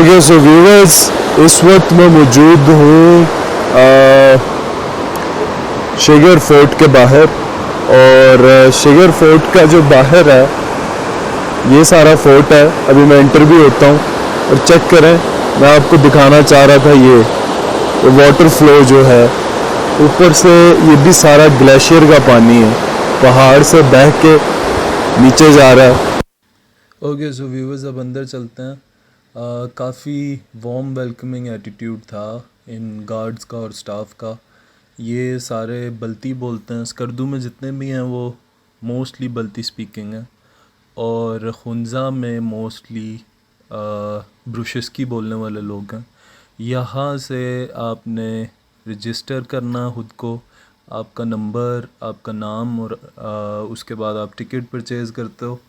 Okay so viewers, इस वक्त मैं मौजूद हूँ शिगर फोर्ट के बाहर। और शिगर फोर्ट का जो बाहर है ये सारा फोर्ट है। अभी मैं एंटर भी होता हूँ और चेक करें, मैं आपको दिखाना चाह रहा था ये वाटर फ्लो जो है ऊपर से, ये भी सारा ग्लेशियर का पानी है, पहाड़ से बह के नीचे जा रहा है। ओके सो व्यूअर्स, अब अंदर चलते हैं। काफ़ी वार्म वेलकमिंग एटीट्यूड था इन गार्ड्स का और स्टाफ का। ये सारे बल्ती बोलते हैं, स्कर्दू में जितने भी हैं वो मोस्टली बल्ती स्पीकिंग है, और खुंजा में मोस्टली ब्रुशस्की बोलने वाले लोग हैं। यहाँ से आपने रजिस्टर करना खुद को, आपका नंबर, आपका नाम, और उसके बाद आप टिकट परचेज़ करते हो।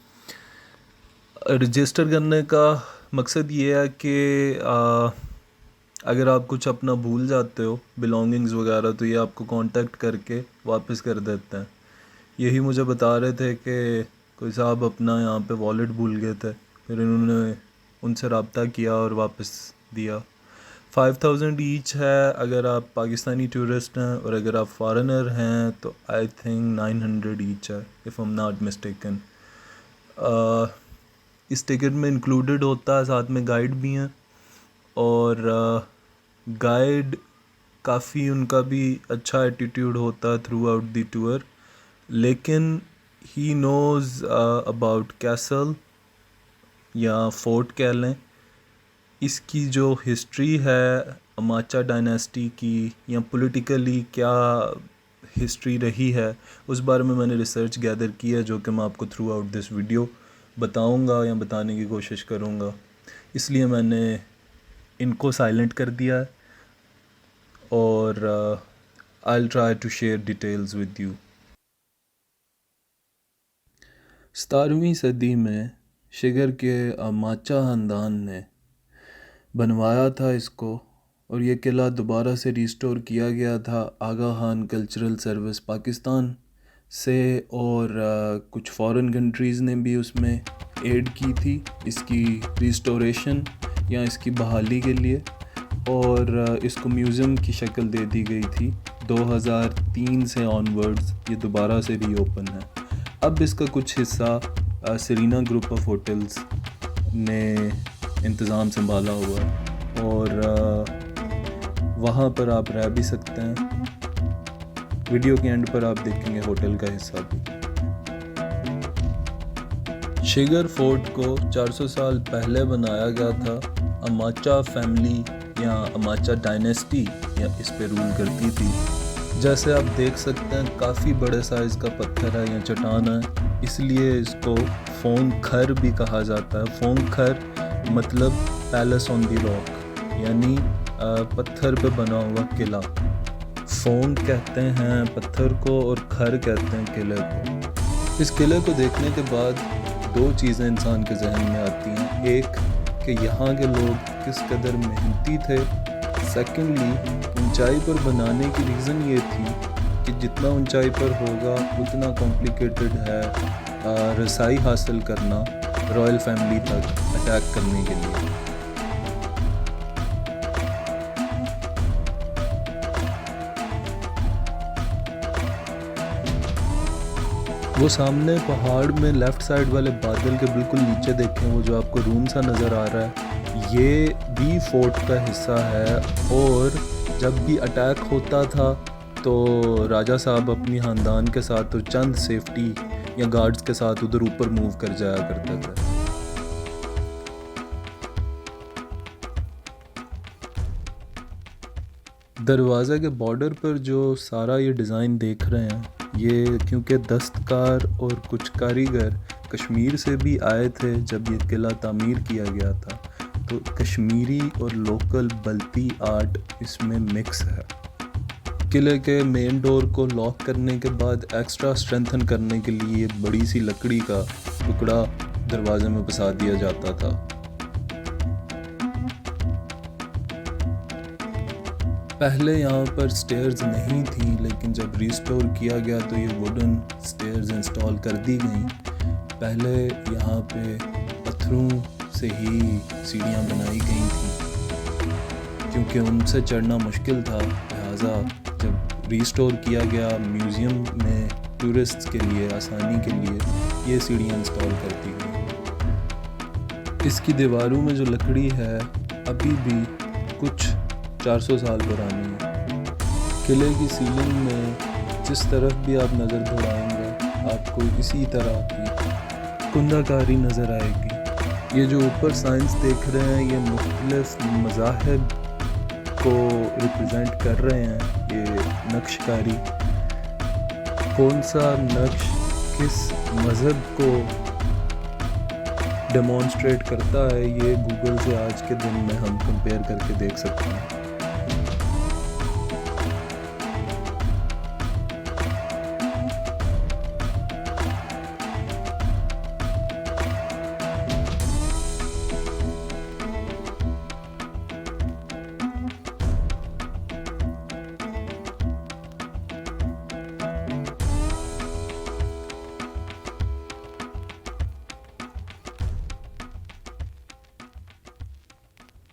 रजिस्टर करने का मकसद ये है कि अगर आप कुछ अपना भूल जाते हो, बिलोंगिंग्स वगैरह, तो ये आपको कांटेक्ट करके वापस कर देते हैं। यही मुझे बता रहे थे कि कोई साहब अपना यहाँ पे वॉलेट भूल गए थे, फिर इन्होंने उनसे रब्ता किया और वापस दिया। 5000 ईच है अगर आप पाकिस्तानी टूरिस्ट हैं, और अगर आप फॉरेनर हैं तो आई थिंक 900 ईच है, if I am not mistaken. इस टिकट में इंक्लूडेड होता है, साथ में गाइड भी हैं, और गाइड काफ़ी उनका भी अच्छा एटीट्यूड होता है थ्रू आउट द टूर, लेकिन ही नोज़ अबाउट कैसल या फोर्ट कह लें। इसकी जो हिस्ट्री है अमाचा डायनेस्टी की, या पॉलिटिकली क्या हिस्ट्री रही है, उस बारे में मैंने रिसर्च गैदर की है, जो कि मैं आपको थ्रू आउट दिस वीडियो बताऊंगा या बताने की कोशिश करूंगा। इसलिए मैंने इनको साइलेंट कर दिया है, और I will try to share details with you. 17वीं सदी में शिगर के अमाचा ख़ानदान ने बनवाया था इसको, और ये किला दोबारा से रिस्टोर किया गया था आगा खान कल्चरल सर्विस पाकिस्तान से, और कुछ फॉरेन कंट्रीज़ ने भी उसमें एड की थी इसकी रिस्टोरेशन या इसकी बहाली के लिए, और इसको म्यूज़ियम की शक्ल दे दी गई थी। 2003 से ऑनवर्ड्स ये दोबारा से रीओपन है। अब इसका कुछ हिस्सा सेरीना ग्रुप ऑफ होटल्स ने इंतज़ाम संभाला हुआ है, और वहाँ पर आप रह भी सकते हैं। वीडियो के एंड पर आप देखेंगे होटल का हिस्सा भी। शिगर फोर्ट को 400 साल पहले बनाया गया था। अमाचा फैमिली या अमाचा डायनेस्टी या इस पे रूल करती थी। जैसे आप देख सकते हैं काफ़ी बड़े साइज़ का पत्थर है या चट्टान है, इसलिए इसको फोंग खर भी कहा जाता है। फोंग खर मतलब पैलेस ऑन दी रॉक, यानी पत्थर पे बना हुआ किला। फोंग कहते हैं पत्थर को, और खर कहते हैं किले को। इस किले को देखने के बाद दो चीज़ें इंसान के जहन में आती हैं। एक कि यहाँ के लोग किस कदर मेहनती थे। सेकेंडली, ऊंचाई पर बनाने की रीज़न ये थी कि जितना ऊंचाई पर होगा उतना कॉम्प्लिकेटेड है रसाई हासिल करना रॉयल फैमिली तक अटैक करने के लिए। वो सामने पहाड़ में लेफ़्ट साइड वाले बादल के बिल्कुल नीचे देखें, वो जो आपको रूम सा नज़र आ रहा है, ये भी फोर्ट का हिस्सा है। और जब भी अटैक होता था तो राजा साहब अपनी ख़ानदान के साथ और चंद सेफ्टी या गार्ड्स के साथ उधर ऊपर मूव कर जाया करते थे। दरवाज़े के बॉर्डर पर जो सारा ये डिज़ाइन देख रहे हैं, ये क्योंकि दस्तकार और कुछ कारीगर कश्मीर से भी आए थे जब ये किला तामीर किया गया था, तो कश्मीरी और लोकल बल्ती आर्ट इसमें मिक्स है। किले के मेन डोर को लॉक करने के बाद एक्स्ट्रा स्ट्रेंथन करने के लिए बड़ी सी लकड़ी का टुकड़ा दरवाजे में फंसा दिया जाता था। पहले यहाँ पर स्टेयर्स नहीं थी, लेकिन जब रिस्टोर किया गया तो ये वुडन स्टेयर्स इंस्टॉल कर दी गई। पहले यहाँ पे पत्थरों से ही सीढ़ियाँ बनाई गई थी, क्योंकि उनसे चढ़ना मुश्किल था। लिहाजा जब रिस्टोर किया गया म्यूज़ियम में टूरिस्ट्स के लिए आसानी के लिए ये सीढ़ियाँ इंस्टॉल कर दी गई। इसकी दीवारों में जो लकड़ी है अभी भी कुछ 400 साल पुरानी है। किले की सीलिंग में जिस तरफ भी आप नज़र दौड़ाएंगे आपको इसी तरह की कुंदाकारी नज़र आएगी। ये जो ऊपर साइंस देख रहे हैं ये मुख्तलिफ मज़ाहिब को रिप्रेजेंट कर रहे हैं। ये नक्शकारी कौन सा नक्श किस मज़हब को डेमॉन्स्ट्रेट करता है ये गूगल से आज के दिन में हम कंपेयर करके देख सकते हैं।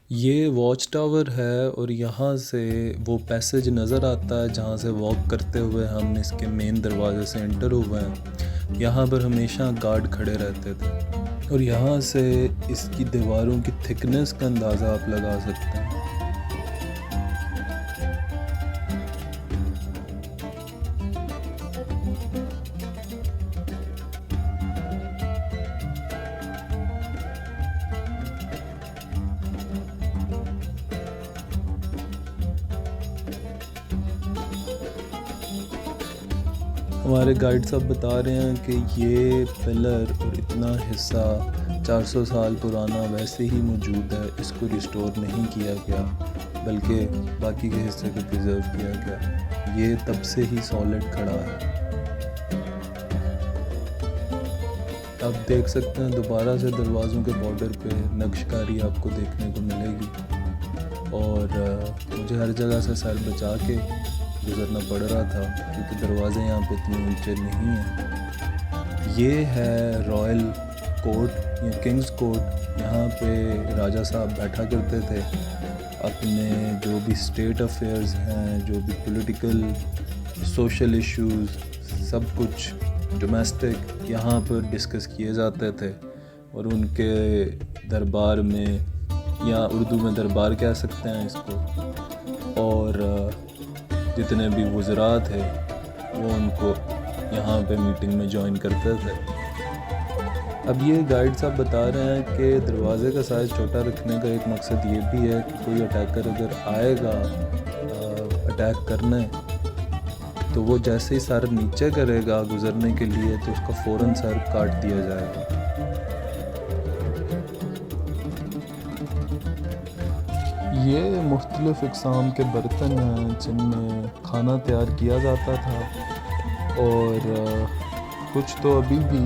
ये वॉच टावर है और यहाँ से वो पैसेज नज़र आता है जहाँ से वॉक करते हुए हम इसके मेन दरवाजे से एंटर हुए हैं। यहाँ पर हमेशा गार्ड खड़े रहते थे और यहाँ से इसकी दीवारों की थिकनेस का अंदाज़ा आप लगा सकते हैं। हमारे गाइड साहब बता रहे हैं कि ये पिलर और इतना हिस्सा 400 साल पुराना वैसे ही मौजूद है, इसको रिस्टोर नहीं किया गया बल्कि बाकी के हिस्से को प्रिजर्व किया गया। ये तब से ही सॉलिड खड़ा है। आप देख सकते हैं दोबारा से दरवाज़ों के बॉर्डर पे नक्शकारी आपको देखने को मिलेगी और मुझे हर जगह से सर बचा के गुजरना पड़ रहा था क्योंकि दरवाज़े यहाँ पे इतने ऊंचे नहीं हैं। ये है रॉयल कोर्ट या किंग्स कोर्ट। यहाँ पे राजा साहब बैठा करते थे, अपने जो भी स्टेट अफेयर्स हैं, जो भी पॉलिटिकल सोशल इश्यूज़, सब कुछ डोमेस्टिक यहाँ पर डिस्कस किए जाते थे और उनके दरबार में या उर्दू में दरबार कह सकते हैं इसको, और जितने भी वज़रा थे वो उनको यहाँ पे मीटिंग में ज्वाइन करते थे। अब ये गाइड साहब बता रहे हैं कि दरवाज़े का साइज़ छोटा रखने का एक मकसद ये भी है कि कोई अटैकर अगर आएगा अटैक करने तो वो जैसे ही सर नीचे करेगा गुज़रने के लिए तो उसका फ़ौरन सर काट दिया जाएगा। ये मुख्तलिफ़ इक़साम के बर्तन हैं जिनमें खाना तैयार किया जाता था और कुछ तो अभी भी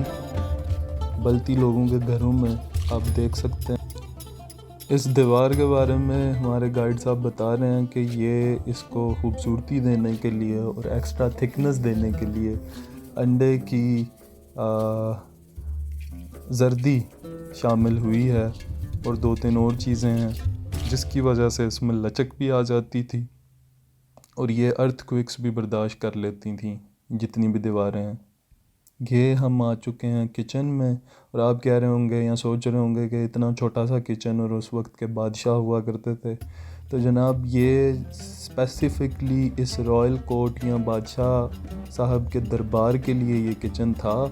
बल्ती लोगों के घरों में आप देख सकते हैं। इस दीवार के बारे में हमारे गाइड साहब बता रहे हैं कि ये इसको खूबसूरती देने के लिए और एक्स्ट्रा थिकनेस देने के लिए अंडे की जर्दी शामिल हुई है और 2-3 और चीज़ें हैं जिसकी वजह से इसमें लचक भी आ जाती थी और ये अर्थक्वेक्स भी बर्दाश्त कर लेती थी जितनी भी दीवारें हैं। ये हम आ चुके हैं किचन में और आप कह रहे होंगे या सोच रहे होंगे कि इतना छोटा सा किचन और उस वक्त के बादशाह हुआ करते थे। तो जनाब ये स्पेसिफ़िकली इस रॉयल कोर्ट या बादशाह साहब के दरबार के लिए ये किचन था।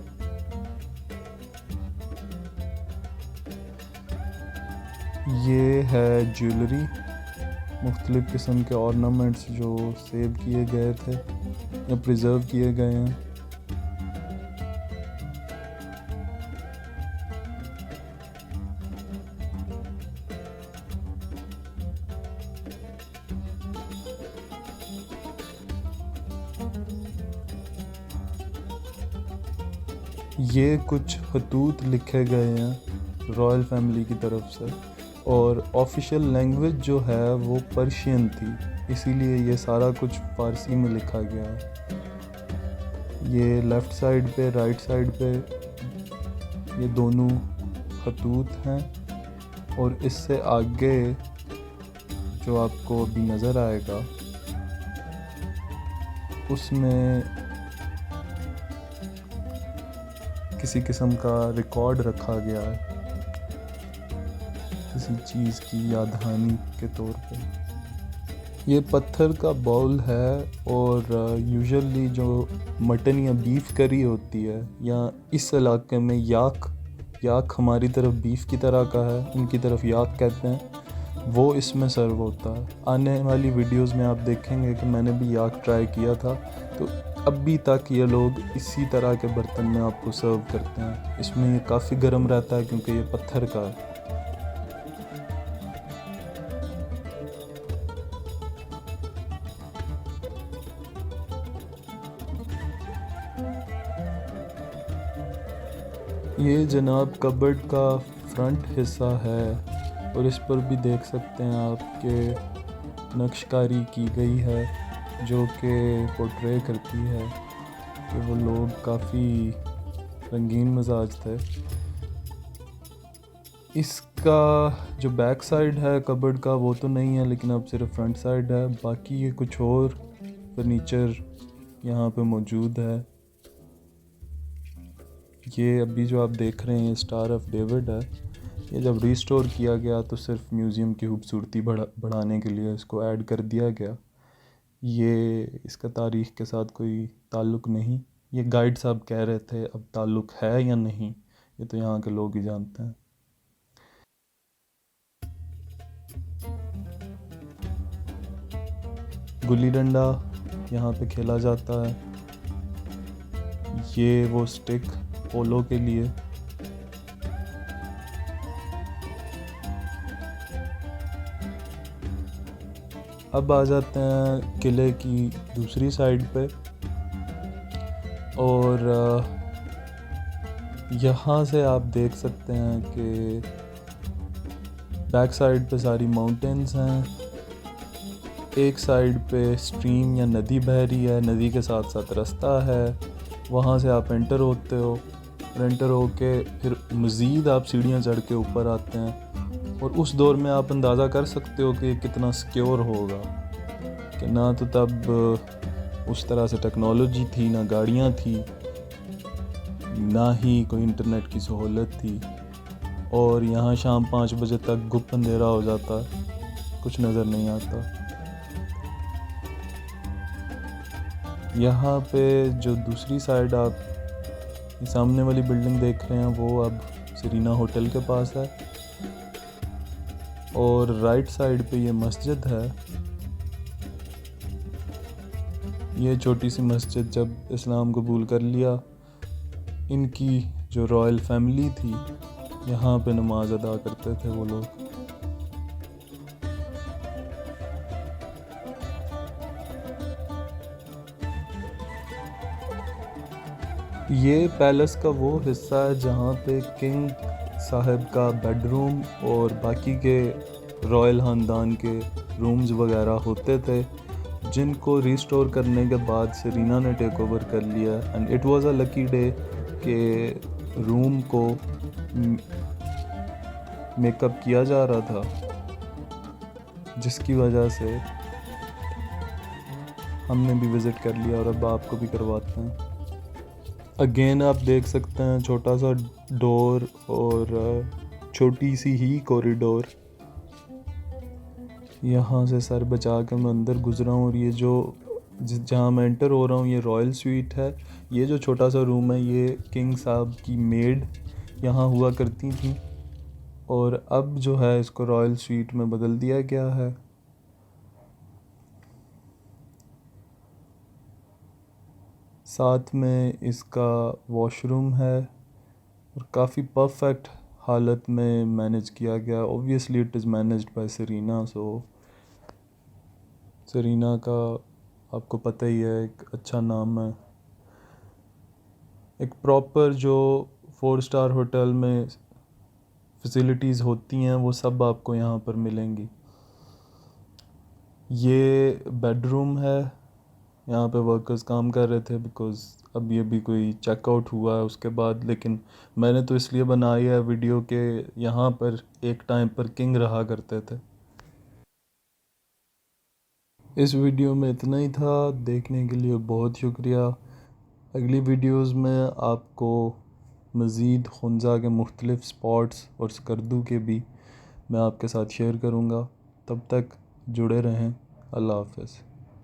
ये है ज्वेलरी, मुख्तलिफ़ किस्म के ऑर्नामेंट्स जो सेव किए गए थे या प्रिज़र्व किए गए हैं। ये कुछ खतूत लिखे गए हैं रॉयल फैमिली की तरफ से और ऑफिशियल लैंग्वेज जो है वो पर्शियन थी, इसीलिए ये सारा कुछ फ़ारसी में लिखा गया है। ये लेफ़्ट साइड पे राइट साइड पे ये दोनों खतूत हैं और इससे आगे जो आपको अभी नज़र आएगा उसमें किसी किस्म का रिकॉर्ड रखा गया है किसी चीज़ की यादहानी के तौर पे। ये पत्थर का बाउल है और यूजुअली जो मटन या बीफ करी होती है, या इस इलाके में याक हमारी तरफ बीफ की तरह का है, उनकी तरफ याक कहते हैं, वो इसमें सर्व होता है। आने वाली वीडियोस में आप देखेंगे कि मैंने भी याक ट्राई किया था, तो अभी तक ये लोग इसी तरह के बर्तन में आपको सर्व करते हैं। इसमें ये काफ़ी गर्म रहता है क्योंकि ये पत्थर का है। ये जनाब कबर्ड का फ्रंट हिस्सा है और इस पर भी देख सकते हैं आप कि नक्शकारी की गई है जो कि पोर्ट्रे करती है कि वो लोग काफ़ी रंगीन मिजाज थे। इसका जो बैक साइड है कबर्ड का वो तो नहीं है, लेकिन अब सिर्फ फ्रंट साइड है। बाकी ये कुछ और फर्नीचर यहाँ पे मौजूद है। ये अभी जो आप देख रहे हैं ये स्टार ऑफ डेविड है। ये जब रिस्टोर किया गया तो सिर्फ म्यूज़ियम की खूबसूरती बढ़ाने के लिए इसको ऐड कर दिया गया। ये इसका तारीख़ के साथ कोई ताल्लुक़ नहीं। ये गाइड साहब कह रहे थे, अब ताल्लुक़ है या नहीं ये तो यहाँ के लोग ही जानते हैं। गुल्ली डंडा यहाँ पे खेला जाता है। ये वो स्टिक पोलो के लिए। अब आ जाते हैं किले की दूसरी साइड पे, और यहाँ से आप देख सकते हैं कि बैक साइड पे सारी माउंटेन्स हैं। एक साइड पे स्ट्रीम या नदी बह रही है, नदी के साथ साथ रास्ता है, वहाँ से आप एंटर होते हो और एंटर होके फिर मज़ीद आप सीढ़ियाँ चढ़ के ऊपर आते हैं। और उस दौर में आप अंदाज़ा कर सकते हो कि कितना सिक्योर होगा, कि ना तो तब उस तरह से टेक्नोलॉजी थी, ना गाड़ियाँ थी, ना ही कोई इंटरनेट की सहूलत थी, और यहाँ शाम 5 बजे तक गुप्त अंधेरा हो जाता, कुछ नज़र नहीं आता। यहाँ पे जो दूसरी साइड आप सामने वाली बिल्डिंग देख रहे हैं वो अब सरीना होटल के पास है, और राइट साइड पे ये मस्जिद है। ये छोटी सी मस्जिद जब इस्लाम कबूल कर लिया, इनकी जो रॉयल फैमिली थी यहाँ पे नमाज अदा करते थे वो लोग। ये पैलेस का वो हिस्सा है जहाँ पे किंग साहब का बेडरूम और बाकी के रॉयल ख़ानदान के रूम्स वगैरह होते थे, जिनको रिस्टोर करने के बाद सरीना ने टेक ओवर कर लिया। And it was a lucky day के रूम को मेकअप किया जा रहा था, जिसकी वजह से हमने भी विज़िट कर लिया और अब आपको भी करवाते हैं। अगेन आप देख सकते हैं छोटा सा डोर और छोटी सी ही कॉरिडोर। यहाँ से सर बचा के मैं अंदर गुजरा हूँ, और ये जो जहाँ मैं एंटर हो रहा हूँ ये रॉयल स्वीट है। ये जो छोटा सा रूम है ये किंग साहब की मेड यहाँ हुआ करती थी, और अब जो है इसको रॉयल स्वीट में बदल दिया गया है। साथ में इसका वॉशरूम है और काफ़ी परफेक्ट हालत में मैनेज किया गया। Obviously it is managed by Serena, so Serena का आपको पता ही है एक अच्छा नाम है। एक प्रॉपर जो 4 स्टार होटल में फैसिलिटीज़ होती हैं वो सब आपको यहाँ पर मिलेंगी। ये बेडरूम है, यहाँ पे वर्कर्स काम कर रहे थे, बिकॉज़ अभी कोई चेकआउट हुआ है उसके बाद। लेकिन मैंने तो इसलिए बनाई है वीडियो के यहाँ पर एक टाइम पर किंग रहा करते थे। इस वीडियो में इतना ही था। देखने के लिए बहुत शुक्रिया। अगली वीडियोस में आपको मज़ीद खुंजा के मुख्तलिफ़ स्पॉट्स और स्कर्दू के भी मैं आपके साथ शेयर करूँगा। तब तक जुड़े रहें। अल्लाह हाफ़िज़।